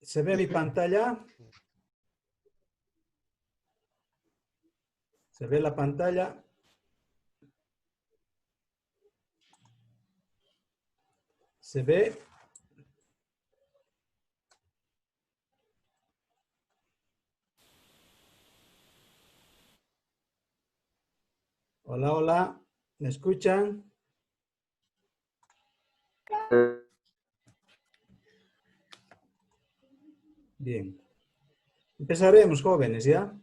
¿Se ve mi pantalla? ¿Se ve la pantalla? ¿Se ve? Hola, hola. ¿Me escuchan? Bien. Empezaremos, jóvenes, ¿ya?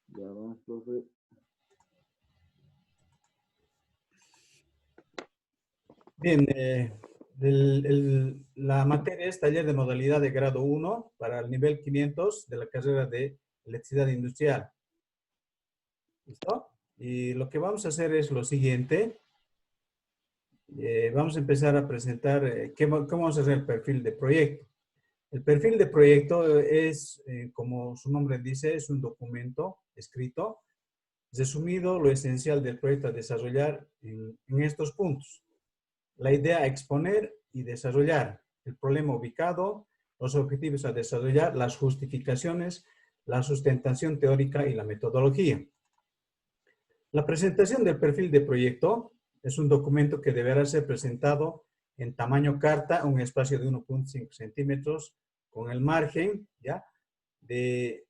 Ya vamos, profe. Bien, la materia es taller de modalidad de grado 1 para el nivel 500 de la carrera de electricidad industrial. ¿Listo? Y lo que vamos a hacer es lo siguiente. Vamos a empezar a presentar cómo vamos a hacer el perfil de proyecto. El perfil de proyecto es, como su nombre dice, es un documento escrito, resumido lo esencial del proyecto a desarrollar en estos puntos. La idea a exponer y desarrollar, el problema ubicado, los objetivos a desarrollar, las justificaciones, la sustentación teórica y la metodología. La presentación del perfil de proyecto es un documento que deberá ser presentado en tamaño carta, un espacio de 1.5 centímetros, con el margen, ¿ya? De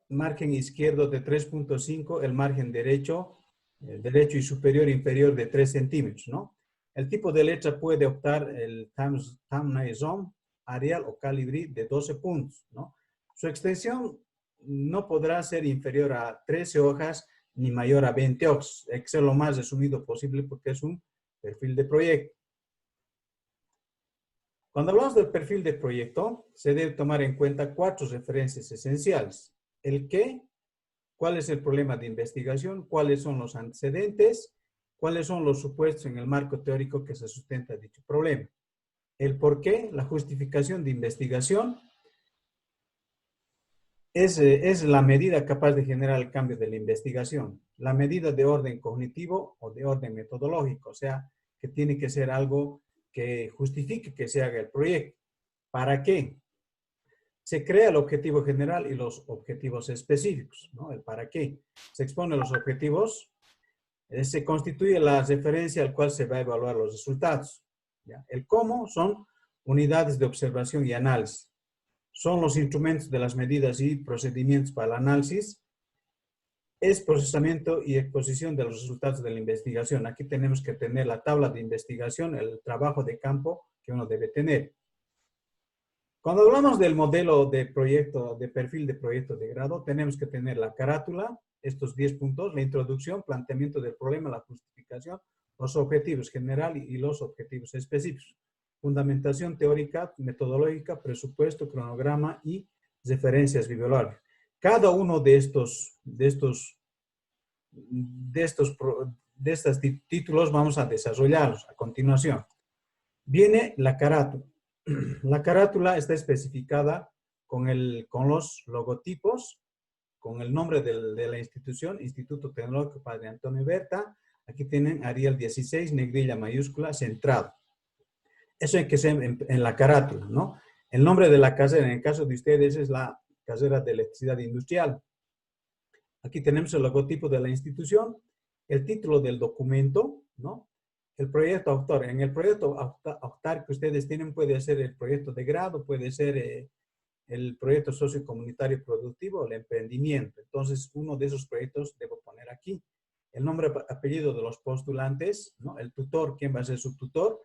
margen izquierdo de 3.5, el margen derecho y superior e inferior de 3 centímetros, ¿no? El tipo de letra puede optar el Thumb-Nail-Zone, Arial o Calibri de 12 puntos, ¿no? Su extensión no podrá ser inferior a 13 hojas ni mayor a 20 hojas. Hay que ser lo más resumido posible porque es un perfil de proyecto. Cuando hablamos del perfil de proyecto, se debe tomar en cuenta 4 referencias esenciales. El qué, cuál es el problema de investigación, cuáles son los antecedentes, cuáles son los supuestos en el marco teórico que se sustenta dicho problema. El por qué, la justificación de investigación, es la medida capaz de generar el cambio de la investigación. La medida de orden cognitivo o de orden metodológico, o sea, que tiene que ser algo que justifique que se haga el proyecto. ¿Para qué? Se crea el objetivo general y los objetivos específicos, ¿no? El para qué. Se exponen los objetivos, se constituye la referencia al cual se va a evaluar los resultados. ¿Ya? El cómo son unidades de observación y análisis. Son los instrumentos de las medidas y procedimientos para el análisis. Es procesamiento y exposición de los resultados de la investigación. Aquí tenemos que tener la tabla de investigación, el trabajo de campo que uno debe tener. Cuando hablamos del modelo de proyecto, de perfil de proyecto de grado, tenemos que tener la carátula, estos 10 puntos, la introducción, planteamiento del problema, la justificación, los objetivos general y los objetivos específicos, fundamentación teórica, metodológica, presupuesto, cronograma y referencias bibliográficas. Cada uno de estos títulos vamos a desarrollarlos a continuación. Viene la carátula. La carátula está especificada con los logotipos, con el nombre de la institución, Instituto Tecnológico Padre Antonio Berta. Aquí tienen Arial 16, negrilla mayúscula, centrado. Eso hay que ser en la carátula, ¿no? El nombre de la carrera, en el caso de ustedes, es la carrera de electricidad industrial. Aquí tenemos el logotipo de la institución, el título del documento, ¿no? El proyecto autor. En el proyecto autor que ustedes tienen puede ser el proyecto de grado, puede ser el proyecto sociocomunitario productivo, el emprendimiento. Entonces, uno de esos proyectos debo poner aquí. El nombre, apellido de los postulantes, ¿no? El tutor, quién va a ser su tutor.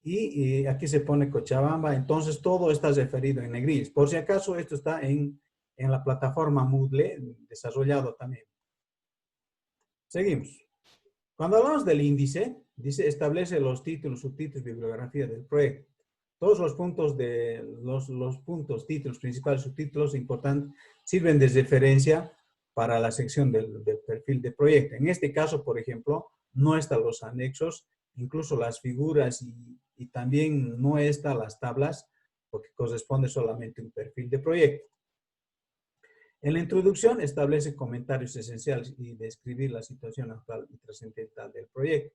Y aquí se pone Cochabamba. Entonces, todo está referido en negrillas. Por si acaso, esto está en la plataforma Moodle, desarrollado también. Seguimos. Cuando hablamos del índice, dice establece los títulos, subtítulos, bibliografía del proyecto. Todos los puntos los puntos, títulos principales, subtítulos importantes, sirven de referencia para la sección del perfil de proyecto. En este caso, por ejemplo, no están los anexos, incluso las figuras y también no están las tablas, porque corresponde solamente a un perfil de proyecto. En la introducción establece comentarios esenciales y describir la situación actual y trascendental del proyecto.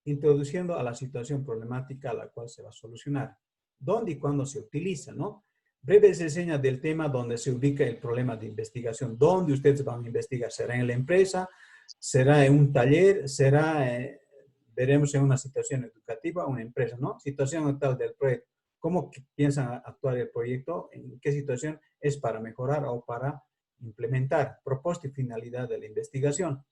introduciendo a la situación problemática a la cual se va a solucionar. ¿Dónde y cuándo se utiliza, no? Breves reseñas del tema donde se ubica el problema de investigación. ¿Dónde ustedes van a investigar? ¿Será en la empresa? ¿Será en un taller? ¿Será, veremos en una situación educativa o una empresa, no? Situación actual del proyecto. ¿Cómo piensan actuar el proyecto? ¿En qué situación es para mejorar o para implementar? Propósito y finalidad de la investigación.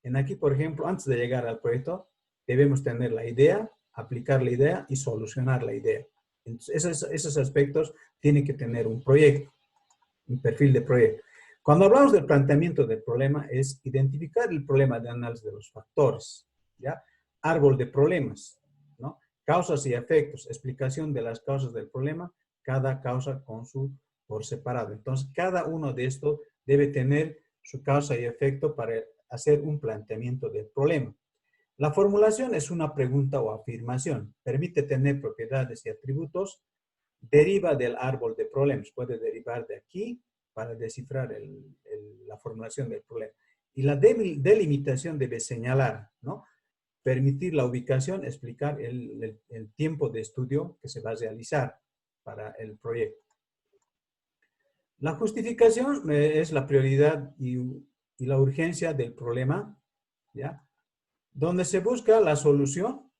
En aquí, por ejemplo, antes de llegar al proyecto, debemos tener la idea, aplicar la idea y solucionar la idea. Entonces, esos aspectos tienen que tener un proyecto, un perfil de proyecto. Cuando hablamos del planteamiento del problema, es identificar el problema de análisis de los factores, ¿ya? Árbol de problemas, ¿no? Causas y efectos, explicación de las causas del problema, cada causa por separado. Entonces, cada uno de estos debe tener su causa y efecto para hacer un planteamiento del problema. La formulación es una pregunta o afirmación. Permite tener propiedades y atributos. Deriva del árbol de problemas. Puede derivar de aquí para descifrar la formulación del problema. Y la delimitación debe señalar, ¿no? Permitir la ubicación, explicar el tiempo de estudio que se va a realizar para el proyecto. La justificación es la prioridad y la urgencia del problema, ¿ya? Donde se busca la solución,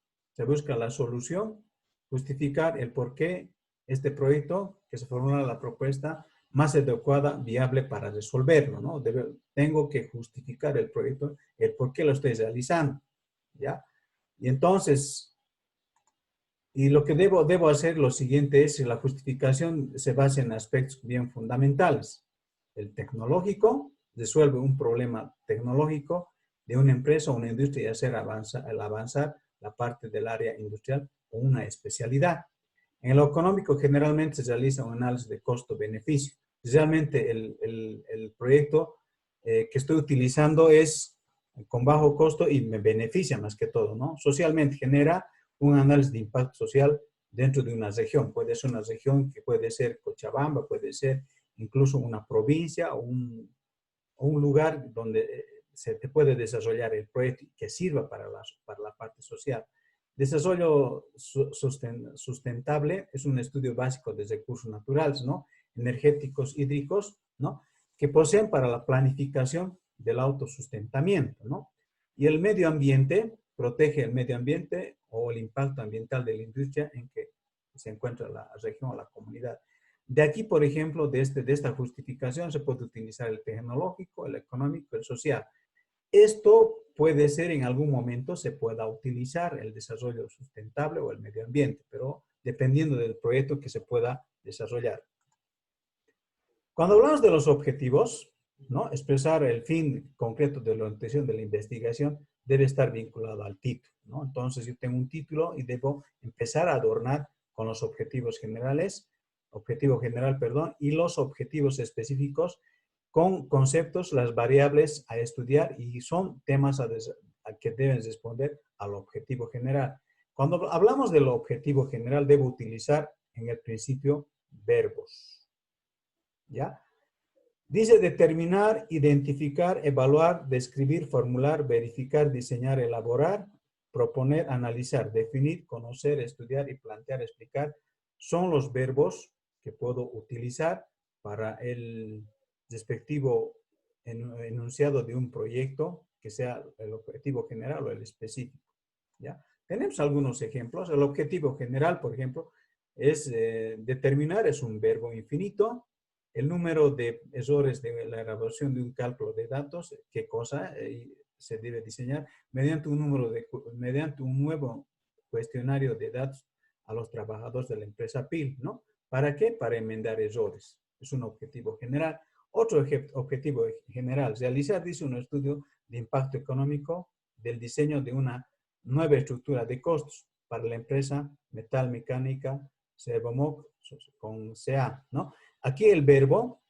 justificar el por qué este proyecto, que se formula la propuesta más adecuada, viable para resolverlo, ¿no? Tengo que justificar el proyecto, el por qué lo estoy realizando, ¿ya? Y entonces, y lo que debo hacer lo siguiente es, la justificación se basa en aspectos bien fundamentales. El tecnológico, resuelve un problema tecnológico de una empresa o una industria y hacer avanzar la parte del área industrial o una especialidad. En lo económico, generalmente se realiza un análisis de costo-beneficio. Realmente el proyecto que estoy utilizando es con bajo costo y me beneficia más que todo, ¿no? Socialmente genera un análisis de impacto social dentro de una región. Puede ser una región que puede ser Cochabamba, puede ser incluso una provincia o un lugar donde se te puede desarrollar el proyecto que sirva para la parte social. Desarrollo sustentable es un estudio básico de recursos naturales, ¿no? Energéticos, hídricos, ¿no? Que poseen para la planificación del autosustentamiento, ¿no? Y el medio ambiente, protege el medio ambiente o el impacto ambiental de la industria en que se encuentra la región o la comunidad. De aquí, por ejemplo, de esta justificación se puede utilizar el tecnológico, el económico, el social. Esto puede ser en algún momento se pueda utilizar el desarrollo sustentable o el medio ambiente, pero dependiendo del proyecto que se pueda desarrollar. Cuando hablamos de los objetivos, ¿no? Expresar el fin concreto de la orientación de la investigación debe estar vinculado al título, ¿no? Entonces yo tengo un título y debo empezar a adornar con los objetivos generales, objetivo general, perdón, y los objetivos específicos con conceptos, las variables a estudiar y son temas a que deben responder al objetivo general. Cuando hablamos del objetivo general, debo utilizar en el principio verbos, ¿ya? Dice determinar, identificar, evaluar, describir, formular, verificar, diseñar, elaborar, proponer, analizar, definir, conocer, estudiar y plantear, explicar. Son los verbos que puedo utilizar para el respectivo enunciado de un proyecto, que sea el objetivo general o el específico, ¿ya? Tenemos algunos ejemplos. El objetivo general, por ejemplo, es determinar, es un verbo infinito. El número de errores de la elaboración de un cálculo de datos, qué cosa se debe diseñar mediante mediante un nuevo cuestionario de datos a los trabajadores de la empresa PIL, ¿no? ¿Para qué? Para enmendar errores. Es un objetivo general. Otro objetivo general, realizar, dice, un estudio de impacto económico del diseño de una nueva estructura de costos para la empresa Metal Mecánica Servomoc con CA, ¿no? Aquí el verbo,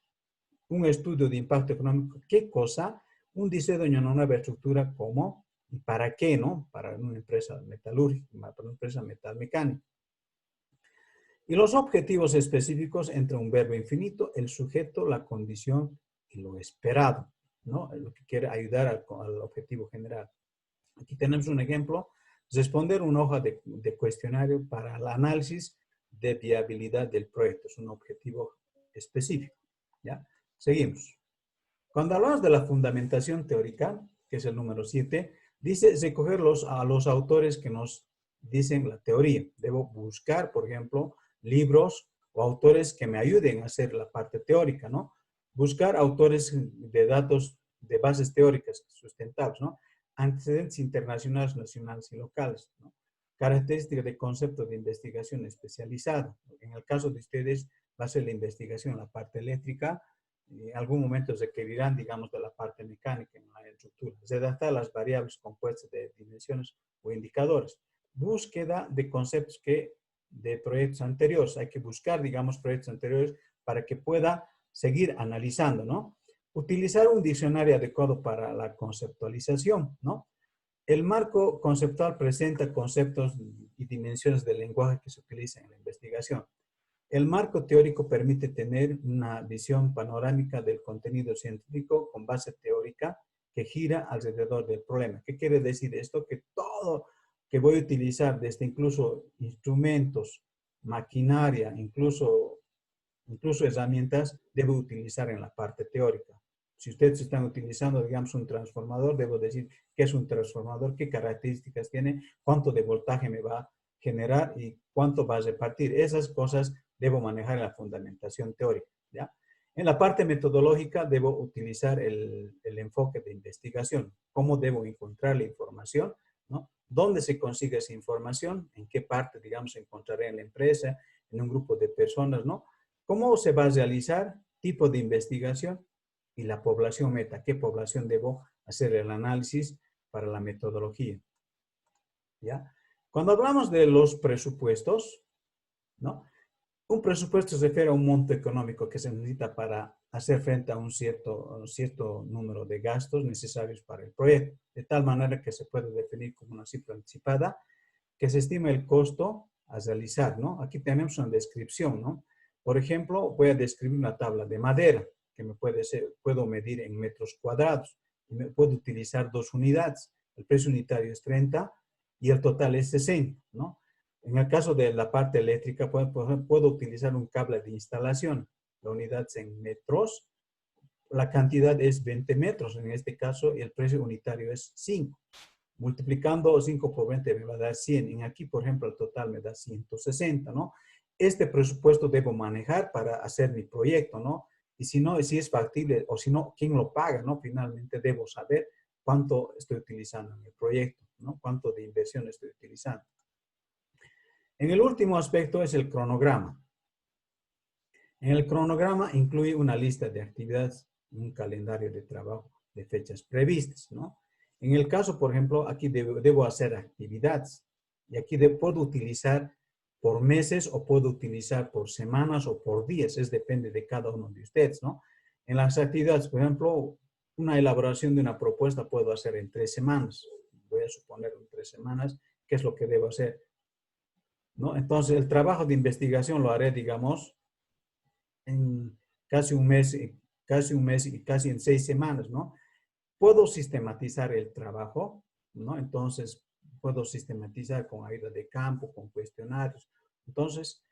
un estudio de impacto económico, ¿qué cosa? Un diseño de una nueva estructura, ¿cómo? ¿Y para qué, no? Para una empresa metalúrgica, para una empresa metalmecánica. Y los objetivos específicos entre un verbo infinito, el sujeto, la condición y lo esperado, ¿no? Lo que quiere ayudar al objetivo general. Aquí tenemos un ejemplo Responder una hoja de cuestionario para el análisis de viabilidad del proyecto. Es un objetivo específico. ¿Ya? Seguimos. Cuando hablamos de la fundamentación teórica, que es el número 7, dice recoger a los autores que nos dicen la teoría. Debo buscar, por ejemplo, libros o autores que me ayuden a hacer la parte teórica, ¿no? Buscar autores de datos de bases teóricas sustentables, ¿no? Antecedentes internacionales, nacionales y locales, ¿no? Características de concepto de investigación especializada. En el caso de ustedes, va a ser la investigación en la parte eléctrica, en algún momento requerirán, digamos, de la parte mecánica en la estructura. Redactar las variables compuestas de dimensiones o indicadores. Búsqueda de conceptos de proyectos anteriores. Hay que buscar, digamos, proyectos anteriores para que pueda seguir analizando, ¿no? Utilizar un diccionario adecuado para la conceptualización, ¿no? El marco conceptual presenta conceptos y dimensiones del lenguaje que se utilizan en la investigación. El marco teórico permite tener una visión panorámica del contenido científico con base teórica que gira alrededor del problema. ¿Qué quiere decir esto? Que todo que voy a utilizar, desde incluso instrumentos, maquinaria, incluso herramientas, debo utilizar en la parte teórica. Si ustedes están utilizando, digamos, un transformador, debo decir qué es un transformador, qué características tiene, cuánto de voltaje me va a generar y cuánto va a repartir. Esas cosas debo manejar en la fundamentación teórica, ¿ya? En la parte metodológica debo utilizar el enfoque de investigación. ¿Cómo debo encontrar la información? ¿No? ¿Dónde se consigue esa información? ¿En qué parte, digamos, se encontrará en la empresa, en un grupo de personas, ¿no? ¿Cómo se va a realizar? Tipo de investigación y la población meta. ¿Qué población debo hacer el análisis para la metodología? ¿Ya? Cuando hablamos de los presupuestos, ¿no? Un presupuesto se refiere a un monto económico que se necesita para hacer frente a un cierto número de gastos necesarios para el proyecto, de tal manera que se puede definir como una cifra anticipada, que se estima el costo a realizar, ¿no? Aquí tenemos una descripción, ¿no? Por ejemplo, voy a describir una tabla de madera que puedo medir en metros cuadrados y puedo utilizar 2 unidades. El precio unitario es 30 y el total es 60, ¿no? En el caso de la parte eléctrica, puedo utilizar un cable de instalación. La unidad es en metros, la cantidad es 20 metros en este caso y el precio unitario es 5. Multiplicando 5 por 20 me va a dar 100. En aquí, por ejemplo, el total me da 160, ¿no? Este presupuesto debo manejar para hacer mi proyecto, ¿no? Y si no, si es factible o si no, ¿quién lo paga, no? Finalmente debo saber cuánto estoy utilizando en el proyecto, ¿no? Cuánto de inversión estoy utilizando. En el último aspecto es el cronograma. En el cronograma incluye una lista de actividades, un calendario de trabajo de fechas previstas, ¿no? En el caso, por ejemplo, aquí debo hacer actividades y aquí puedo utilizar por meses o puedo utilizar por semanas o por días, depende de cada uno de ustedes, ¿no? En las actividades, por ejemplo, una elaboración de una propuesta puedo hacer en 3 semanas. Voy a suponer en 3 semanas qué es lo que debo hacer, ¿no? Entonces, el trabajo de investigación lo haré, digamos, en casi un mes y casi en 6 semanas, ¿no? Puedo sistematizar el trabajo, ¿no? Entonces, puedo sistematizar con ayuda de campo, con cuestionarios. Entonces,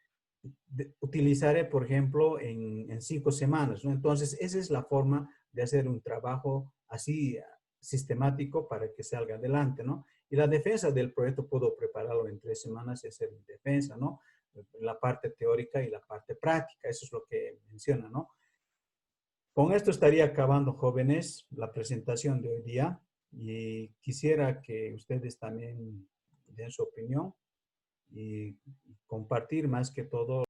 utilizaré, por ejemplo, en 5 semanas, ¿no? Entonces, esa es la forma de hacer un trabajo así sistemático para que salga adelante, ¿no? Y la defensa del proyecto puedo prepararlo en 3 semanas y hacer mi defensa, ¿no? La parte teórica y la parte práctica, eso es lo que menciona, ¿no? Con esto estaría acabando, jóvenes, la presentación de hoy día y quisiera que ustedes también den su opinión y compartir más que todo